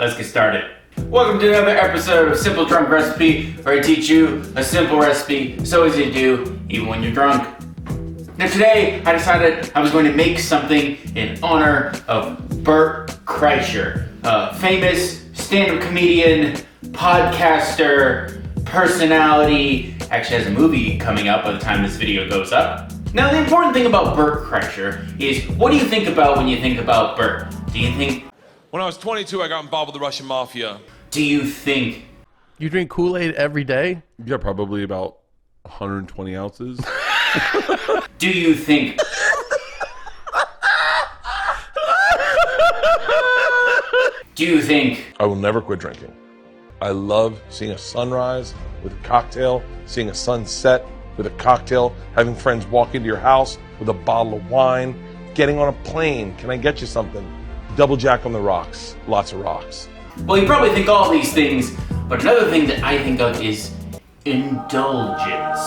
Let's get started. Welcome to another episode of Simple Drunk Recipe, where I teach you a simple recipe so easy to do even when you're drunk. Now today, I decided I was going to make something in honor of Bert Kreischer, a famous stand-up comedian, podcaster, personality. Actually has a movie coming up by the time this video goes up. Now the important thing about Bert Kreischer is, what do you think about when you think about Bert? Do you think... When I was 22, I got involved with the Russian mafia. Do you think... You drink Kool-Aid every day? Yeah, probably about 120 ounces. Do you think... Do you think... I will never quit drinking. I love seeing a sunrise with a cocktail, seeing a sunset with a cocktail, having friends walk into your house with a bottle of wine, getting on a plane. Can I get you something? Double Jack on the rocks. Lots of rocks. Well, you probably think all these things, but another thing that I think of is indulgence.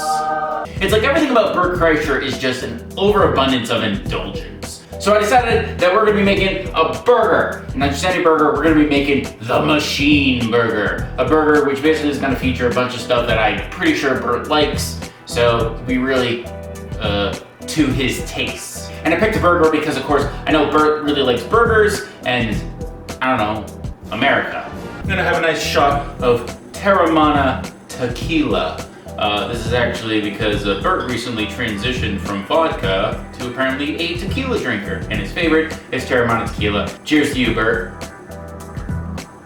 It's like everything about Bert Kreischer is just an overabundance of indulgence. So I decided that we're going to be making a burger. Not just any burger, we're going to be making the machine burger. A burger which basically is going to feature a bunch of stuff that I'm pretty sure Bert likes. So we really, to his tastes. And I picked a burger because, of course, I know Bert really likes burgers and, I don't know, America. I'm gonna have a nice shot of Terramana tequila. This is actually because Bert recently transitioned from vodka to apparently a tequila drinker, and his favorite is Terramana tequila. Cheers to you, Bert.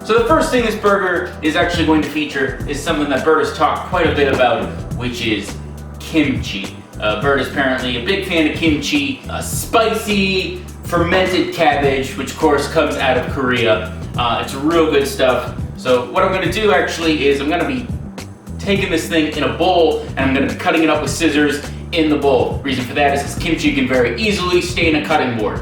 So the first thing this burger is actually going to feature is something that Bert has talked quite a bit about, which is kimchi. Bert is apparently a big fan of kimchi, spicy fermented cabbage, which of course comes out of Korea. It's real good stuff. So what I'm gonna do actually is I'm gonna be taking this thing in a bowl and I'm gonna be cutting it up with scissors in the bowl. Reason for that is because kimchi can very easily stain a cutting board.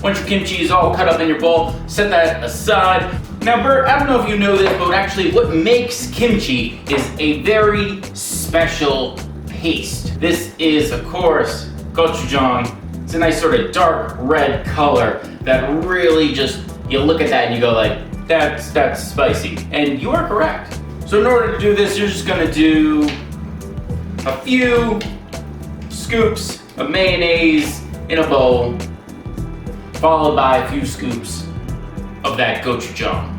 Once your kimchi is all cut up in your bowl, set that aside. Now Bert, I don't know if you know this, but actually what makes kimchi is a very special paste. This is, of course, gochujang. It's a nice sort of dark red color that really just, you look at that and you go like, that's spicy. And you are correct. So in order to do this, you're just gonna do a few scoops of mayonnaise in a bowl, followed by a few scoops of that gochujang.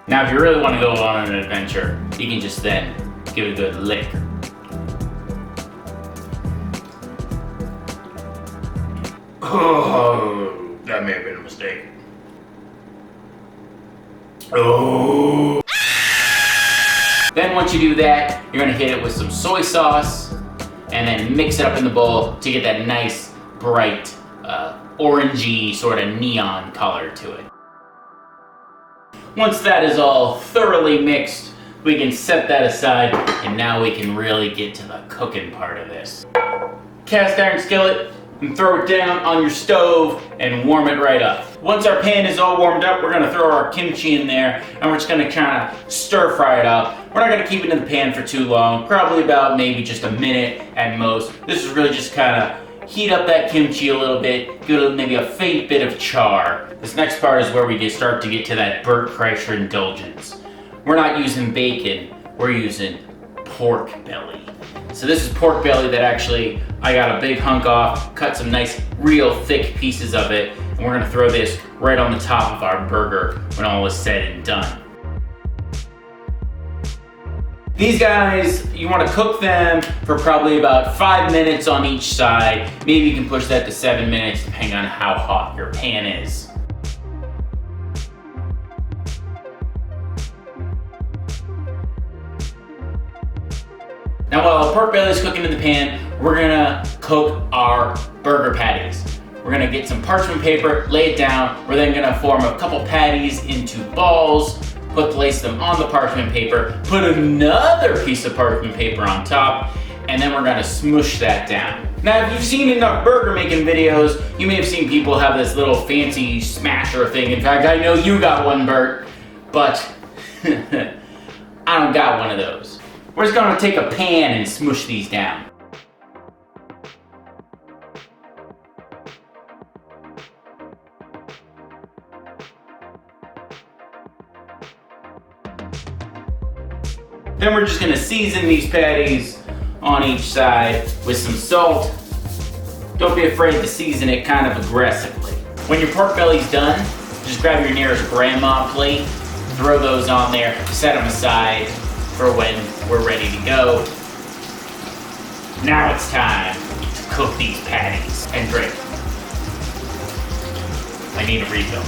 Now if you really want to go on an adventure, you can just then give it a good lick. Oh, that may have been a mistake. Oh. Then once you do that, you're gonna hit it with some soy sauce and then mix it up in the bowl to get that nice, bright, orangey sort of neon color to it. Once that is all thoroughly mixed, we can set that aside, and now we can really get to the cooking part of this. Cast iron skillet, and throw it down on your stove and warm it right up. Once our pan is all warmed up, we're gonna throw our kimchi in there, and we're just gonna kind of stir fry it up. We're not gonna keep it in the pan for too long, probably about maybe just a minute at most. This is really just kind of heat up that kimchi a little bit, give it maybe a faint bit of char. This next part is where we start to get to that Bert Kreischer indulgence. We're not using bacon, we're using pork belly. So this is pork belly that actually I got a big hunk off, cut some nice real thick pieces of it, and we're gonna throw this right on the top of our burger when all is said and done. These guys, you want to cook them for probably about 5 minutes on each side. Maybe you can push that to 7 minutes depending on how hot your pan is. Now while the pork belly is cooking in the pan, we're gonna cook our burger patties. We're gonna get some parchment paper, lay it down. We're then gonna form a couple patties into balls, place them on the parchment paper, put another piece of parchment paper on top, and then we're gonna smush that down. Now, if you've seen enough burger making videos, you may have seen people have this little fancy smasher thing. In fact, I know you got one, Bert, but I don't got one of those. We're just gonna take a pan and smush these down. Then we're just gonna season these patties on each side with some salt. Don't be afraid to season it kind of aggressively. When your pork belly's done, just grab your nearest grandma plate, throw those on there, set them aside for when we're ready to go. Now it's time to cook these patties and drink. I need a refill.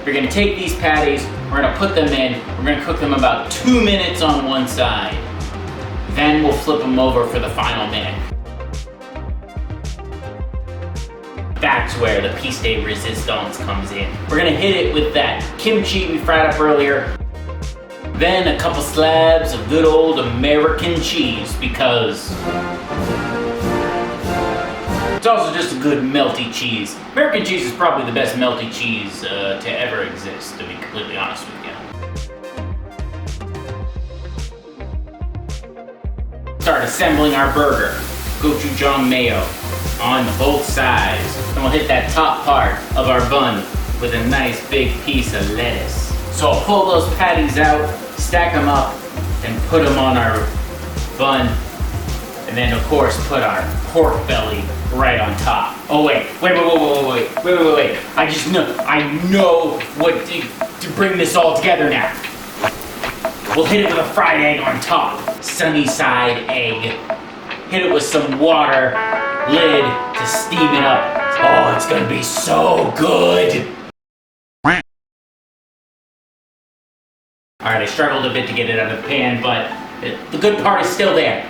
We're gonna take these patties, we're gonna put them in, we're gonna cook them about 2 minutes on one side. Then we'll flip them over for the final minute. That's where the piece de resistance comes in. We're gonna hit it with that kimchi we fried up earlier. Then a couple slabs of good old American cheese because it's also just a good melty cheese. American cheese is probably the best melty cheese to ever exist, to be completely honest with you. Start assembling our burger. Gochujang mayo on both sides. Then we'll hit that top part of our bun with a nice big piece of lettuce. So I'll pull those patties out, stack them up, and put them on our bun. And then of course put our pork belly right on top. Oh wait. I know what to bring this all together now. We'll hit it with a fried egg on top. Sunny side egg. Hit it with some water, lid to steam it up. Oh, it's gonna be so good. All right, I struggled a bit to get it out of the pan, but the good part is still there.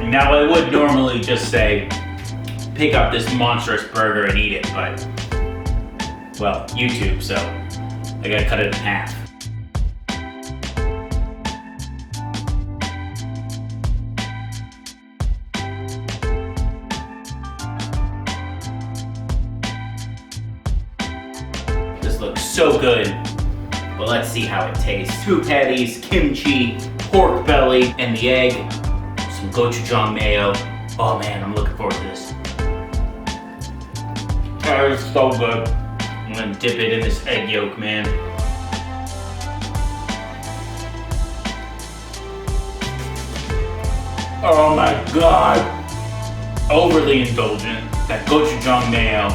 Now I would normally just say, pick up this monstrous burger and eat it, but, well, YouTube, so I gotta cut it in half. This looks so good, but let's see how it tastes. 2 patties, kimchi, pork belly, and the egg. Some gochujang mayo. Oh man, I'm looking forward to this. That is so good. I'm gonna dip it in this egg yolk, man. Oh my god. Overly indulgent. That gochujang mayo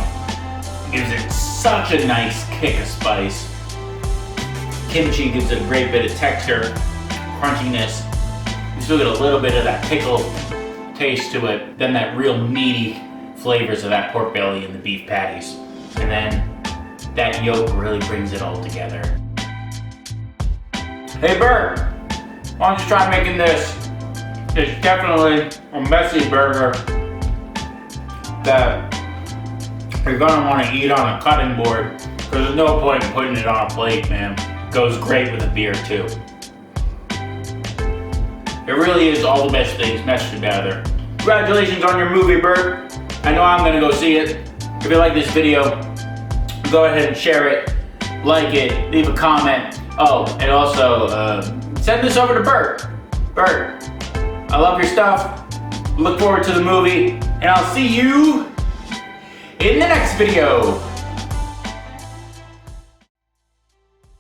gives it such a nice kick of spice. Kimchi gives it a great bit of texture, crunchiness. You still get a little bit of that pickle taste to it, then that real meaty flavors of that pork belly and the beef patties. And then that yolk really brings it all together. Hey Bert, why don't you try making this? It's definitely a messy burger that you're gonna wanna eat on a cutting board, because there's no point in putting it on a plate, man. It goes great with a beer too. It really is all the best things meshed together. Congratulations on your movie, Bert. I know I'm gonna go see it. If you like this video, go ahead and share it, like it, leave a comment. Oh, and also send this over to Bert. Bert, I love your stuff. Look forward to the movie, and I'll see you in the next video.